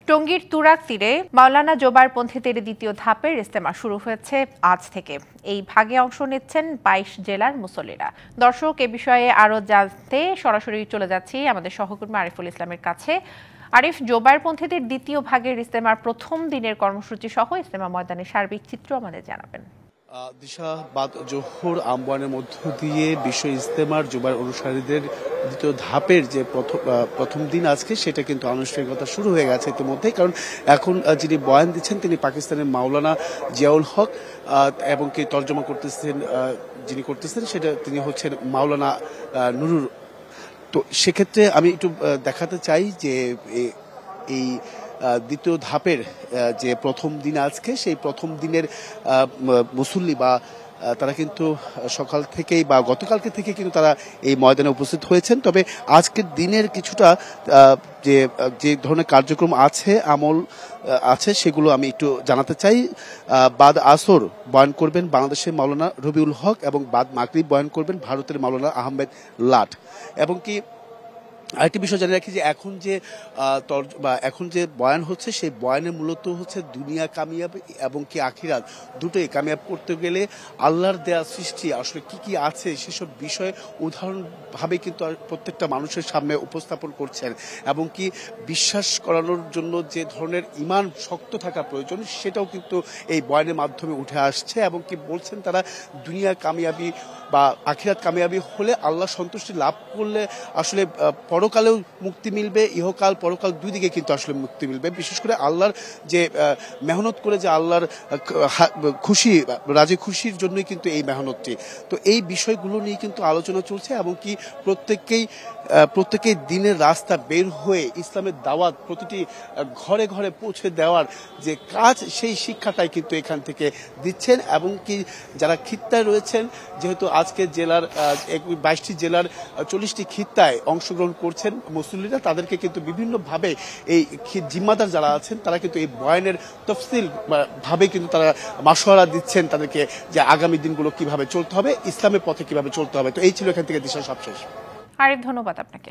টঙ্গীর তুরাগ তীরে মাওলানা জোবায়েরপন্থীদের দ্বিতীয় ধাপের ইজতেমা শুরু হয়েছে আজ থেকে। এই ভাগে অংশ নিচ্ছেন ২২ জেলার মুসল্লিরা। দর্শক, এ বিষয়ে আরো জানতে সরাসরি চলে যাচ্ছি আমাদের সহকর্মী আরিফুল ইসলামের কাছে। আরিফ, জোবায়েরপন্থীদের দ্বিতীয় ভাগের ইজতেমার প্রথম দিনের কর্মসূচি সহ ইজতেমা ময়দানের সার্বিক চিত্র আমাদের জানাবেন। দিশা, বাদ জোহর আমবানের মধ্য দিয়ে বিশ্ব ইজতেমার জোবায়ের অনুসারীদের দ্বিতীয় ধাপের যে প্রথম দিন আজকে, সেটা কিন্তু আনুষ্ঠানিকতা শুরু হয়ে গেছে ইতিমধ্যেই। কারণ এখন যিনি বয়ান দিচ্ছেন তিনি পাকিস্তানের মাওলানা জিয়াউল হক, এবং কি তর্জমা করতেছেন যিনি করতেছেন সেটা তিনি হচ্ছেন মাওলানা নুরুর। তো সেক্ষেত্রে আমি একটু দেখাতে চাই যে এই দ্বিতীয় ধাপের যে প্রথম দিন আজকে, সেই প্রথম দিনের মুসল্লি বা তারা কিন্তু সকাল থেকেই বা গতকালকে থেকে কিন্তু তারা এই ময়দানে উপস্থিত হয়েছেন। তবে আজকের দিনের কিছুটা যে ধরনের কার্যক্রম আছে, আমল আছে, সেগুলো আমি একটু জানাতে চাই। বাদ আসর বয়ান করবেন বাংলাদেশের মাওলানা রবিউল হক, এবং বাদ মাগরিব বয়ান করবেন ভারতের মাওলানা আহমেদ লাট। এবং কি আরেকটি বিষয় জানিয়ে রাখি যে এখন যে বয়ান হচ্ছে, সেই বয়ানে মূলত হচ্ছে দুনিয়া কামিয়াব এবং কি আখিরাত দুটোই কামিয়াব করতে গেলে আল্লাহর দেয়া সৃষ্টি আসলে কি কি আছে সেসব বিষয়ে উদাহরণভাবে কিন্তু প্রত্যেকটা মানুষের সামনে উপস্থাপন করছেন। এবং কি বিশ্বাস করানোর জন্য যে ধরনের ঈমান শক্ত থাকা প্রয়োজন, সেটাও কিন্তু এই বয়ানের মাধ্যমে উঠে আসছে। এবং কি বলছেন তারা দুনিয়া কামিয়াবি বা আখিরাত কামিয়াবি হলে, আল্লাহ সন্তুষ্টি লাভ করলে আসলে পরকালেও মুক্তি মিলবে, ইহকাল পরকাল দুই দিকে কিন্তু আসলে মুক্তি মিলবে। বিশেষ করে আল্লাহর যে মেহনত করে যে আল্লাহর খুশি রাজি খুশির জন্যই কিন্তু এই মেহনতটি। তো এই বিষয়গুলো নিয়ে কিন্তু আলোচনা চলছে। এবং কি প্রত্যেকেই দিনের রাস্তা বের হয়ে ইসলামের দাওয়াত প্রতিটি ঘরে ঘরে পৌঁছে দেওয়ার যে কাজ, সেই শিক্ষাটাই কিন্তু এখান থেকে দিচ্ছেন। এবং কি যারা খিত্তায় রয়েছেন, যেহেতু আজকে জেলার ২২টি জেলার ৪০টি খিত্তায় অংশগ্রহণ করছেন মুসল্লিরা, তাদেরকে কিন্তু বিভিন্নভাবে এই জিম্মাদার যারা আছেন তারা কিন্তু এই বয়ানের তফসিল ভাবে কিন্তু তারা মাশওয়ারা দিচ্ছেন তাদেরকে, যে আগামী দিনগুলো কিভাবে চলতে হবে, ইসলামের পথে কিভাবে চলতে হবে। তো এই ছিল এখান থেকে দিশা সবশেষ। আরিফ, ধন্যবাদ আপনাকে।